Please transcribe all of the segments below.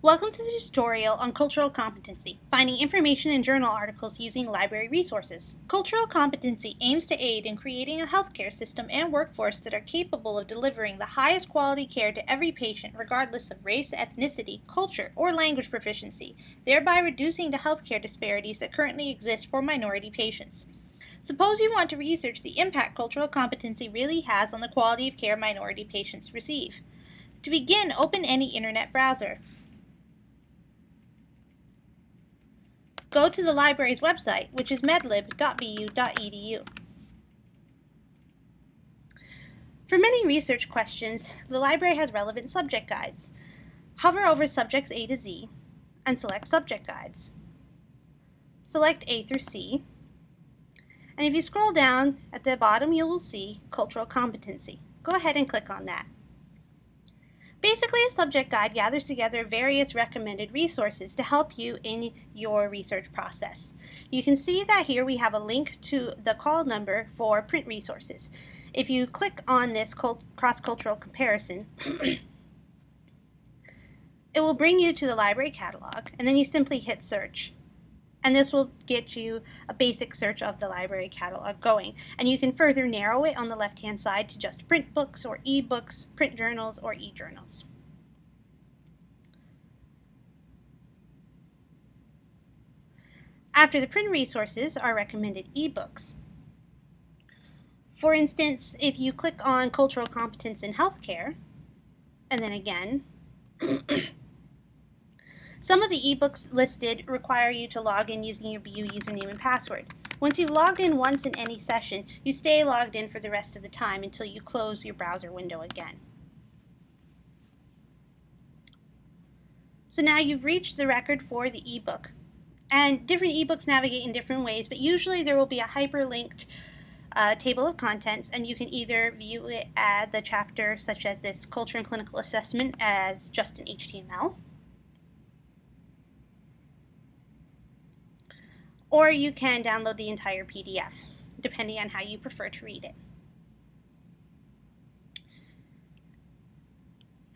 Welcome to the tutorial on cultural competency, finding information in journal articles using library resources. Cultural competency aims to aid in creating a healthcare system and workforce that are capable of delivering the highest quality care to every patient regardless of race, ethnicity, culture, or language proficiency, thereby reducing the healthcare disparities that currently exist for minority patients. Suppose you want to research the impact cultural competency really has on the quality of care minority patients receive. To begin, open any internet browser. Go to the library's website, which is medlib.bu.edu. For many research questions, the library has relevant subject guides. Hover over subjects A to Z and select Subject Guides. Select A through C, and if you scroll down at the bottom, you will see Cultural Competency. Go ahead and click on that. Basically, a subject guide gathers together various recommended resources to help you in your research process. You can see that here we have a link to the call number for print resources. If you click on this cross-cultural comparison, it will bring you to the library catalog, and then you simply hit search. And this will get you a basic search of the library catalog going. And you can further narrow it on the left-hand side to just print books or e-books, print journals, or e-journals. After the print resources are recommended e-books. For instance, if you click on Cultural Competence in Healthcare, and then again, some of the ebooks listed require you to log in using your BU username and password. Once you've logged in once in any session, you stay logged in for the rest of the time until you close your browser window again. So now you've reached the record for the ebook. And different ebooks navigate in different ways, but usually there will be a hyperlinked table of contents, and you can either view it at the chapter such as this Culture and Clinical Assessment as just in HTML, or you can download the entire PDF, depending on how you prefer to read it.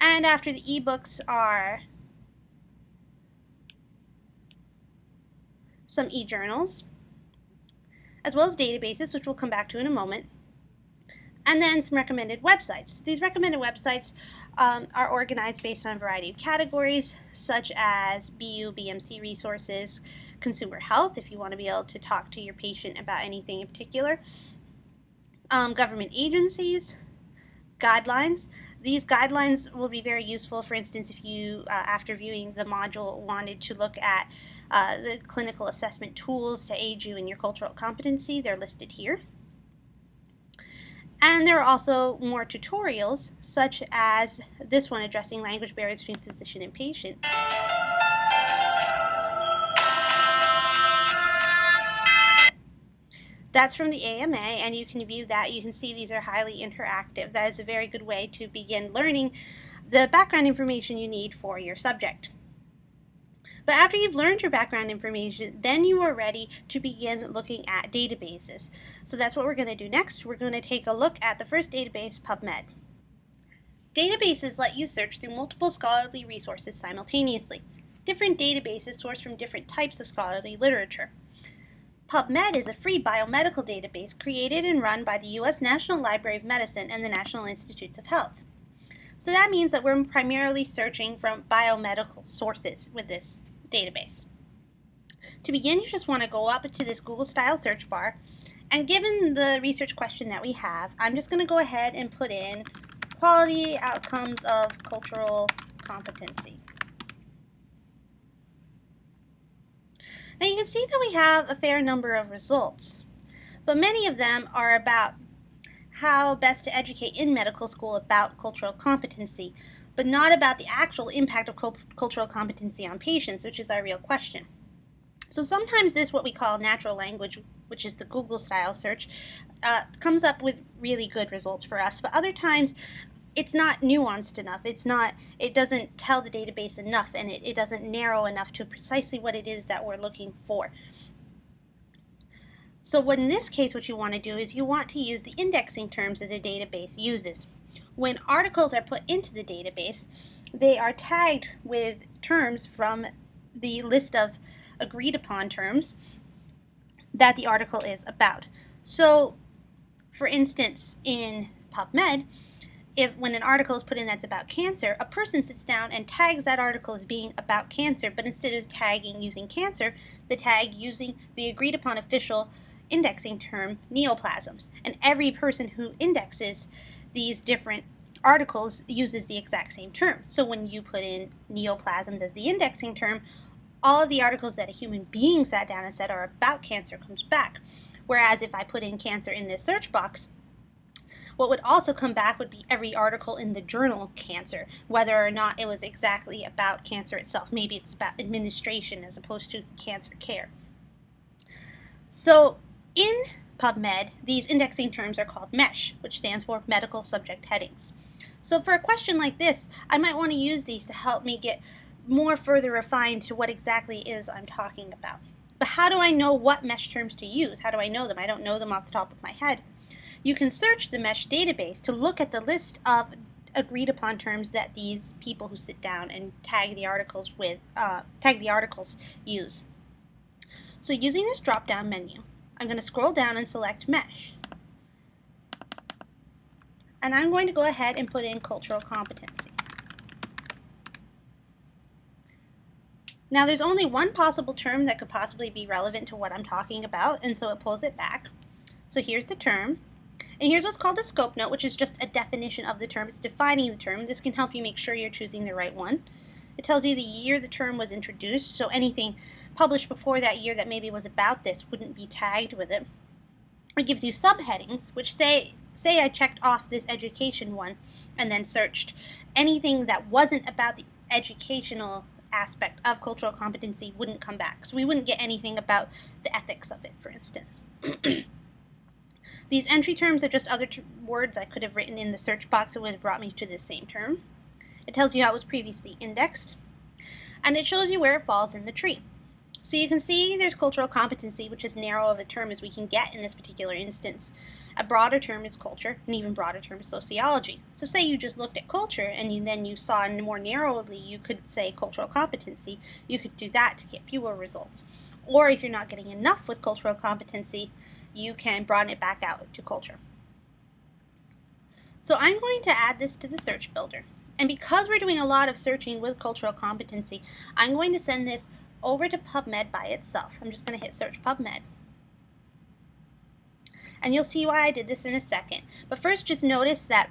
And after the ebooks are some e-journals, as well as databases, which we'll come back to in a moment, and then some recommended websites. These recommended websites are organized based on a variety of categories, such as BU, BMC resources, consumer health, if you want to be able to talk to your patient about anything in particular, government agencies, guidelines. These guidelines will be very useful, for instance, if you, after viewing the module, wanted to look at the clinical assessment tools to aid you in your cultural competency. They're listed here. And there are also more tutorials, such as this one addressing language barriers between physician and patient. That's from the AMA, and you can view that. You can see these are highly interactive. That is a very good way to begin learning the background information you need for your subject. But after you've learned your background information, then you are ready to begin looking at databases. So that's what we're going to do next. We're going to take a look at the first database, PubMed. Databases let you search through multiple scholarly resources simultaneously. Different databases source from different types of scholarly literature. PubMed is a free biomedical database created and run by the U.S. National Library of Medicine and the National Institutes of Health. So that means that we're primarily searching from biomedical sources with this database. To begin, you just want to go up to this Google-style search bar, and given the research question that we have, I'm just going to go ahead and put in quality outcomes of cultural competency. Now you can see that we have a fair number of results, but many of them are about how best to educate in medical school about cultural competency, but not about the actual impact of cultural competency on patients, which is our real question. So sometimes this, what we call natural language, which is the Google-style search, comes up with really good results for us, but other times it's not nuanced enough. It doesn't tell the database enough, and it doesn't narrow enough to precisely what it is that we're looking for. So in this case, what you want to do is you want to use the indexing terms as a database uses. when articles are put into the database, they are tagged with terms from the list of agreed upon terms that the article is about. So, for instance, in PubMed, when an article is put in that's about cancer, a person sits down and tags that article as being about cancer, but instead of tagging using cancer, they tag using the agreed upon official indexing term, neoplasms. And every person who indexes these different articles uses the exact same term. So when you put in neoplasms as the indexing term, all of the articles that a human being sat down and said are about cancer comes back. Whereas if I put in cancer in this search box, what would also come back would be every article in the journal Cancer, whether or not it was exactly about cancer itself. Maybe it's about administration as opposed to cancer care. So in PubMed, these indexing terms are called MESH, which stands for Medical Subject Headings. So for a question like this, I might want to use these to help me get more further refined to what exactly it is I'm talking about. But how do I know what MESH terms to use? How do I know them? I don't know them off the top of my head. You can search the MESH database to look at the list of agreed upon terms that these people who sit down and tag the articles use. So using this drop-down menu, I'm going to scroll down and select MESH. And I'm going to go ahead and put in cultural competency. Now there's only one possible term that could possibly be relevant to what I'm talking about, and so it pulls it back. So here's the term. And here's what's called a scope note, which is just a definition of the term. It's defining the term. This can help you make sure you're choosing the right one. It tells you the year the term was introduced, so anything published before that year that maybe was about this wouldn't be tagged with it. It gives you subheadings, which say I checked off this education one and then searched anything that wasn't about the educational aspect of cultural competency wouldn't come back. So we wouldn't get anything about the ethics of it, for instance. These entry terms are just other words I could have written in the search box that would have brought me to the same term. It tells you how it was previously indexed, and it shows you where it falls in the tree. So you can see there's cultural competency, which is narrow of a term as we can get in this particular instance. A broader term is culture, an even broader term is sociology. So say you just looked at culture and then you saw more narrowly, you could say cultural competency. You could do that to get fewer results. Or if you're not getting enough with cultural competency, you can broaden it back out to culture. So I'm going to add this to the search builder. And because we're doing a lot of searching with cultural competency, I'm going to send this over to PubMed by itself. I'm just going to hit search PubMed. And you'll see why I did this in a second. But first, just notice that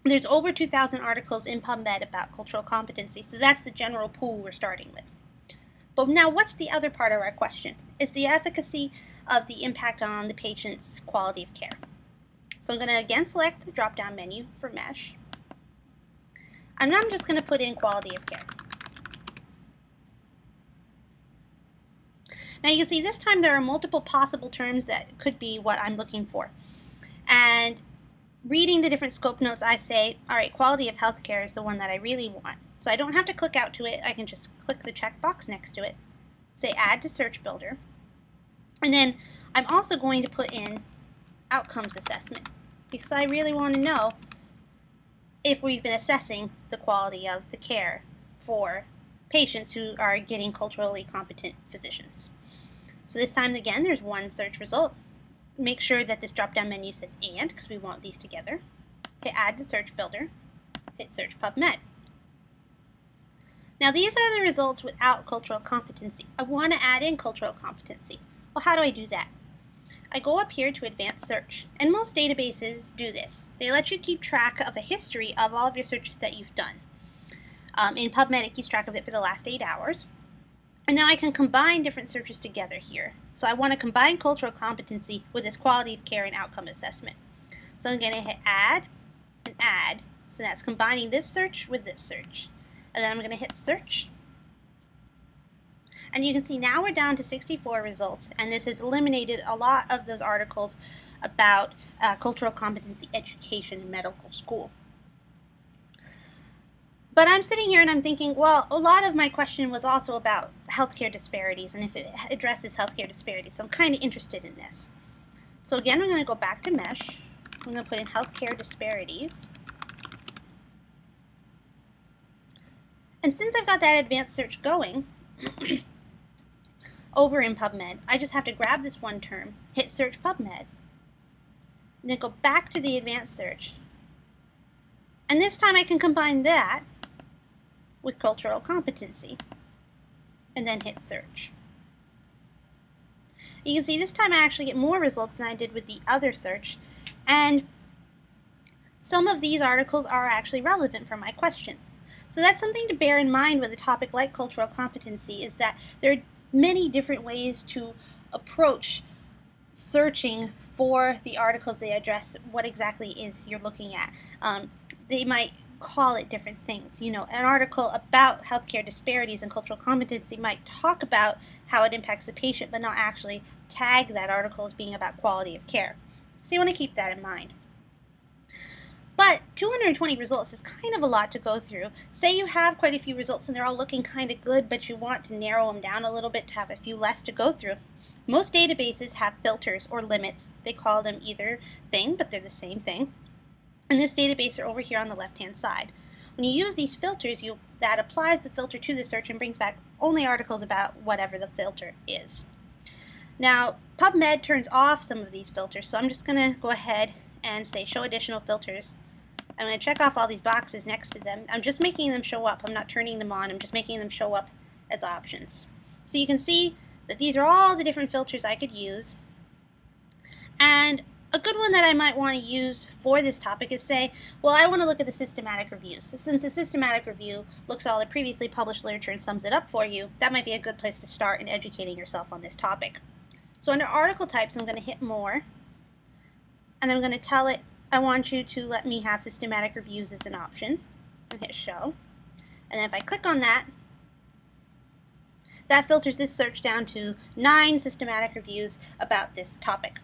there's over 2,000 articles in PubMed about cultural competency. So that's the general pool we're starting with. But now what's the other part of our question? It's the efficacy of the impact on the patient's quality of care. So I'm going to again select the drop-down menu for MESH. And I'm just going to put in quality of care. Now you can see this time there are multiple possible terms that could be what I'm looking for. And reading the different scope notes, I say, all right, quality of healthcare is the one that I really want. So I don't have to click out to it. I can just click the checkbox next to it, say add to search builder. And then I'm also going to put in outcomes assessment because I really want to know if we've been assessing the quality of the care for patients who are getting culturally competent physicians. So this time again, there's one search result. Make sure that this drop-down menu says and because we want these together. Hit add to search builder, hit search PubMed. Now these are the results without cultural competency. I want to add in cultural competency. Well, how do I do that? I go up here to advanced search, and most databases do this. They let you keep track of a history of all of your searches that you've done. In PubMed, it keeps track of it for the last 8 hours. And now I can combine different searches together here. So I want to combine cultural competency with this quality of care and outcome assessment. So I'm going to hit add and add. So that's combining this search with this search. And then I'm going to hit search. And you can see now we're down to 64 results, and this has eliminated a lot of those articles about cultural competency education in medical school. But I'm sitting here and I'm thinking, well, a lot of my question was also about healthcare disparities and if it addresses healthcare disparities, so I'm kind of interested in this. So again, I'm going to go back to MESH. I'm going to put in healthcare disparities. And since I've got that advanced search going over in PubMed, I just have to grab this one term, hit search PubMed, and then go back to the advanced search. And this time I can combine that with cultural competency, and then hit search. You can see this time I actually get more results than I did with the other search, and some of these articles are actually relevant for my question. So that's something to bear in mind with a topic like cultural competency, is that there are many different ways to approach searching for the articles they address what exactly is you're looking at. They might call it different things. You know, an article about healthcare disparities and cultural competency might talk about how it impacts the patient, but not actually tag that article as being about quality of care. So you want to keep that in mind. But 220 results is kind of a lot to go through. Say you have quite a few results and they're all looking kind of good, but you want to narrow them down a little bit to have a few less to go through. Most databases have filters or limits. They call them either thing, but they're the same thing. And this database are over here on the left-hand side. When you use these filters, that applies the filter to the search and brings back only articles about whatever the filter is. Now, PubMed turns off some of these filters, so I'm just going to go ahead and say show additional filters. I'm going to check off all these boxes next to them. I'm just making them show up. I'm not turning them on. I'm just making them show up as options. So you can see that these are all the different filters I could use. And a good one that I might want to use for this topic is say, well, I want to look at the systematic reviews. So since the systematic review looks at all the previously published literature and sums it up for you, that might be a good place to start in educating yourself on this topic. So under article types, I'm going to hit more, and I'm going to tell it I want you to let me have systematic reviews as an option, and hit show. And then if I click on that, that filters this search down to 9 systematic reviews about this topic.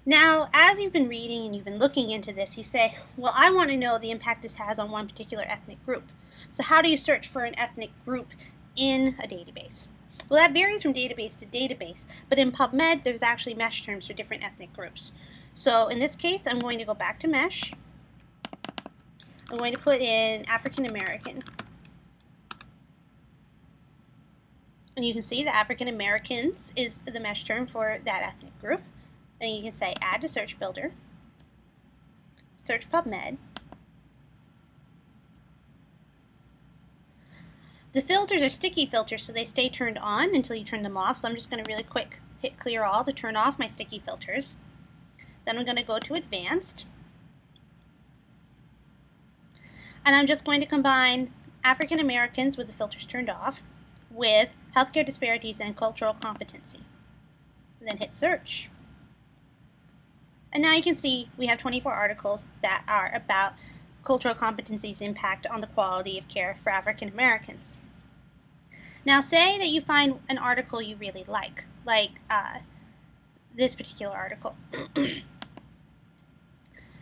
Now, as you've been reading and you've been looking into this, you say, well, I want to know the impact this has on one particular ethnic group. So how do you search for an ethnic group in a database? Well, that varies from database to database, but in PubMed, there's actually mesh terms for different ethnic groups. So in this case, I'm going to go back to mesh. I'm going to put in African American. And you can see that African Americans is the mesh term for that ethnic group. And you can say add to search builder, search PubMed. The filters are sticky filters, so they stay turned on until you turn them off. So I'm just going to really quick hit clear all to turn off my sticky filters. Then I'm going to go to advanced. And I'm just going to combine African Americans with the filters turned off with healthcare disparities and cultural competency. And then hit search. And now you can see we have 24 articles that are about cultural competency's impact on the quality of care for African Americans. Now say that you find an article you really like this particular article.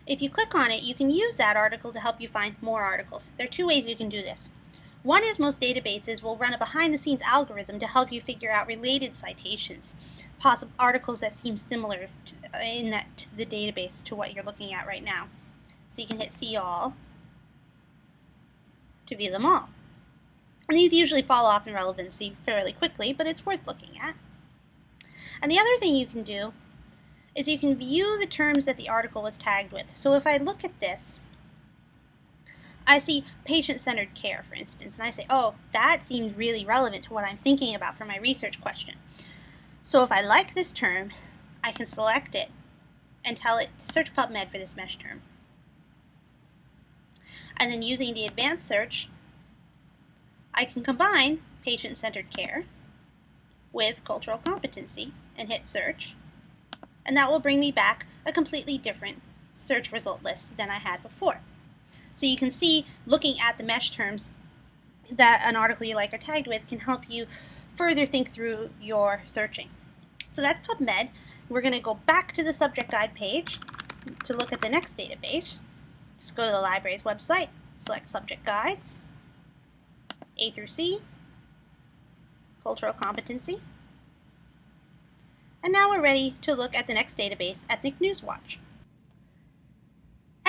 If you click on it, you can use that article to help you find more articles. There are 2 ways you can do this. One is most databases will run a behind-the-scenes algorithm to help you figure out related citations, possible articles that seem similar to the database to what you're looking at right now. So you can hit see all to view them all. And these usually fall off in relevancy fairly quickly, but it's worth looking at. And the other thing you can do is you can view the terms that the article was tagged with. So if I look at this, I see patient-centered care, for instance, and I say, oh, that seems really relevant to what I'm thinking about for my research question. So if I like this term, I can select it and tell it to search PubMed for this mesh term. And then using the advanced search, I can combine patient-centered care with cultural competency and hit search. And that will bring me back a completely different search result list than I had before. So you can see, looking at the mesh terms that an article you like are tagged with can help you further think through your searching. So that's PubMed. We're going to go back to the subject guide page to look at the next database. Just go to the library's website, select subject guides, A through C, cultural competency. And now we're ready to look at the next database, Ethnic News Watch.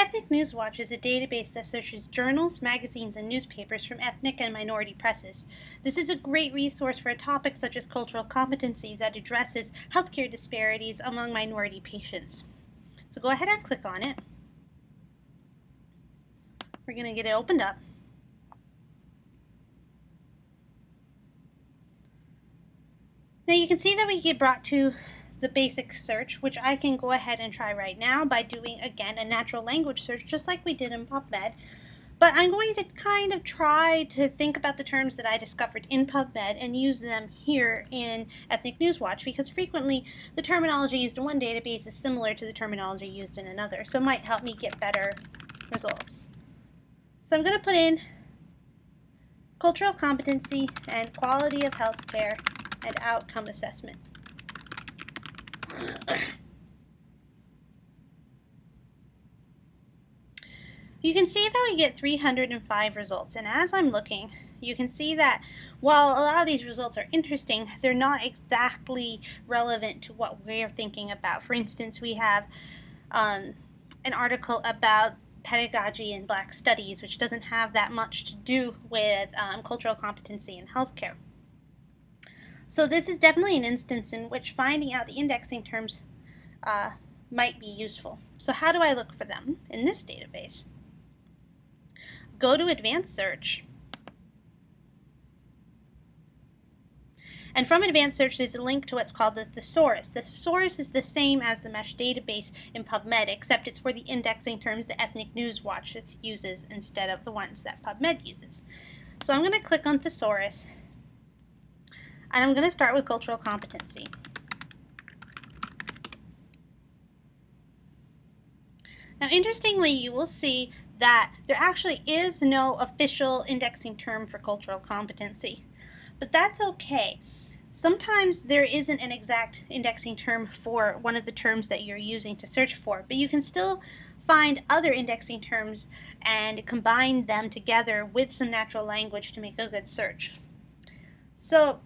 Ethnic News Watch is a database that searches journals, magazines, and newspapers from ethnic and minority presses. This is a great resource for a topic such as cultural competency that addresses healthcare disparities among minority patients. So go ahead and click on it. We're going to get it opened up. Now you can see that we get brought to the basic search, which I can go ahead and try right now by doing, again, a natural language search, just like we did in PubMed. But I'm going to kind of try to think about the terms that I discovered in PubMed and use them here in Ethnic News Watch, because frequently the terminology used in one database is similar to the terminology used in another, so it might help me get better results. So I'm going to put in cultural competency and quality of healthcare and outcome assessment. You can see that we get 305 results, and as I'm looking, you can see that while a lot of these results are interesting, they're not exactly relevant to what we're thinking about. For instance, we have an article about pedagogy in Black studies, which doesn't have that much to do with cultural competency in healthcare. So this is definitely an instance in which finding out the indexing terms might be useful. So how do I look for them in this database? Go to Advanced Search. And from Advanced Search, there's a link to what's called the thesaurus. The thesaurus is the same as the MeSH database in PubMed, except it's for the indexing terms that Ethnic News Watch uses instead of the ones that PubMed uses. So I'm going to click on thesaurus, and I'm going to start with cultural competency. Now, interestingly, you will see that there actually is no official indexing term for cultural competency, but that's okay. Sometimes there isn't an exact indexing term for one of the terms that you're using to search for, but you can still find other indexing terms and combine them together with some natural language to make a good search. So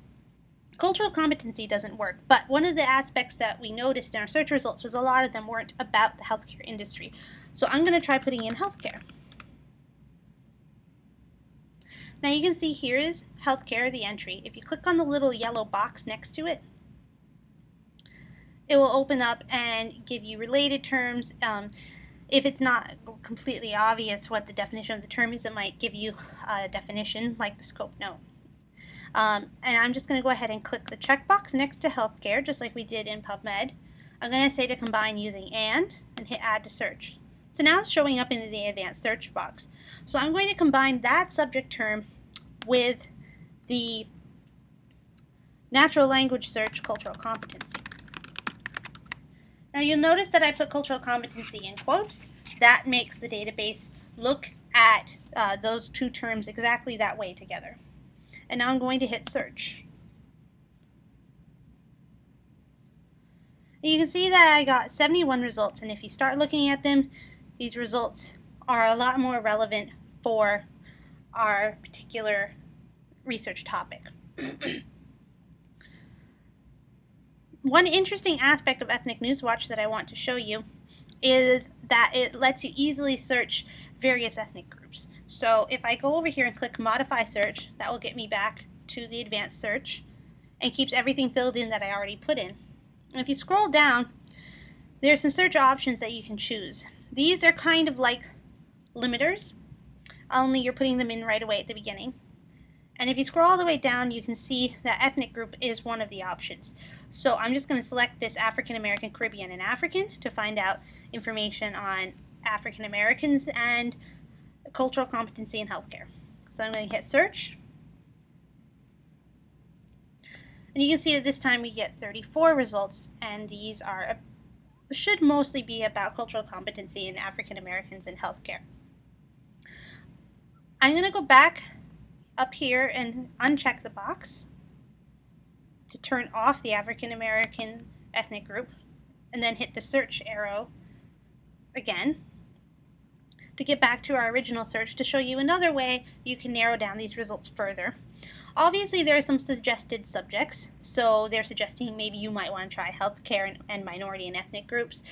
cultural competency doesn't work, but one of the aspects that we noticed in our search results was a lot of them weren't about the healthcare industry. So I'm going to try putting in healthcare. Now you can see here is healthcare, the entry. If you click on the little yellow box next to it, it will open up and give you related terms. If it's not completely obvious what the definition of the term is, it might give you a definition like the scope note. And I'm just going to go ahead and click the checkbox next to healthcare, just like we did in PubMed. I'm going to say to combine using and hit add to search. So now it's showing up in the advanced search box. So I'm going to combine that subject term with the natural language search cultural competency. Now you'll notice that I put cultural competency in quotes. That makes the database look at those two terms exactly that way together. And now I'm going to hit search. And you can see that I got 71 results, and if you start looking at them, these results are a lot more relevant for our particular research topic. One interesting aspect of Ethnic News Watch that I want to show you is that it lets you easily search various ethnic groups. So if I go over here and click Modify Search, that will get me back to the advanced search and keeps everything filled in that I already put in. And if you scroll down, there's some search options that you can choose. These are kind of like limiters, only you're putting them in right away at the beginning. And if you scroll all the way down, you can see that ethnic group is one of the options. So I'm just going to select this African American, Caribbean, and African to find out information on African Americans and cultural competency in healthcare. So I'm going to hit search. And you can see that this time we get 34 results, and these are should mostly be about cultural competency in African Americans in healthcare. I'm going to go back up here and uncheck the box to turn off the African American ethnic group, and then hit the search arrow again to get back to our original search to show you another way you can narrow down these results further. Obviously, there are some suggested subjects, so they're suggesting maybe you might want to try healthcare and minority and ethnic groups.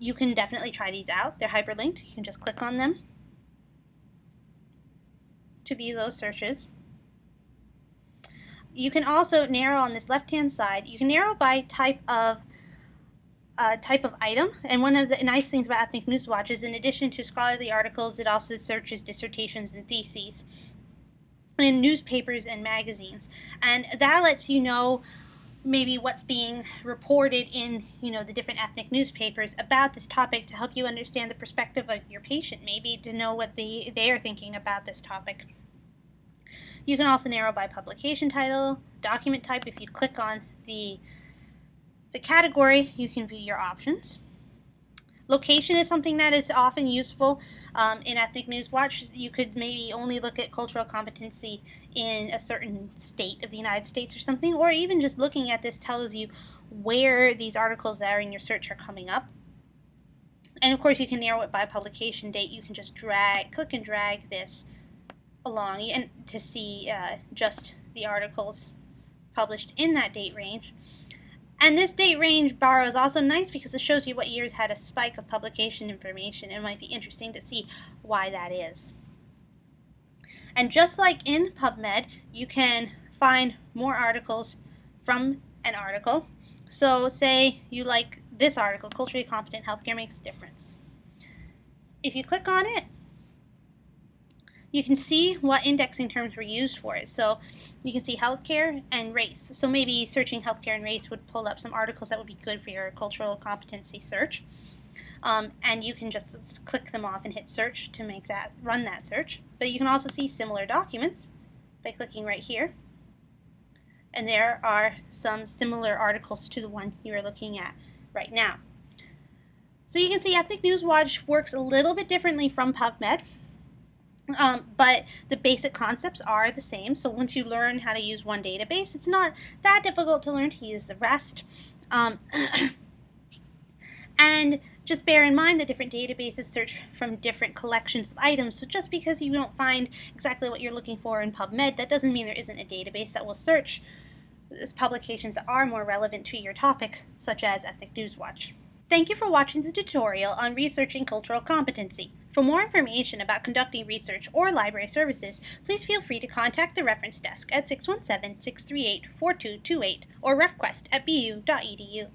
you can definitely try these out. They're hyperlinked. You can just click on them to view those searches. You can also narrow on this left-hand side. You can narrow by type of item. And one of the nice things about Ethnic News Watch is, in addition to scholarly articles, it also searches dissertations and theses in newspapers and magazines. And that lets you know maybe what's being reported in the different ethnic newspapers about this topic, to help you understand the perspective of your patient, maybe to know what they are thinking about this topic. You can also narrow by publication title, document type. If you click on the category, you can view your options. Location is something that is often useful in Ethnic News Watch. You could maybe only look at cultural competency in a certain state of the United States or something, or even just looking at this tells you where these articles that are in your search are coming up. And of course, you can narrow it by publication date. You can just click and drag this along and to see just the articles published in that date range. And this date range bar is also nice because it shows you what years had a spike of publication information. It might be interesting to see why that is. And just like in PubMed, you can find more articles from an article. So say you like this article, Culturally Competent Healthcare Makes a Difference. If you click on it, you can see what indexing terms were used for it. So you can see healthcare and race. So maybe searching healthcare and race would pull up some articles that would be good for your cultural competency search. And you can just click them off and hit search to run that search. But you can also see similar documents by clicking right here. And there are some similar articles to the one you are looking at right now. So you can see Ethnic News Watch works a little bit differently from PubMed. But the basic concepts are the same. So once you learn how to use one database, it's not that difficult to learn to use the rest. And just bear in mind that different databases search from different collections of items. So just because you don't find exactly what you're looking for in PubMed, that doesn't mean there isn't a database that will search publications that are more relevant to your topic, such as Ethnic News Watch. Thank you for watching the tutorial on researching cultural competency. For more information about conducting research or library services, please feel free to contact the reference desk at 617-638-4228 or refquest@bu.edu.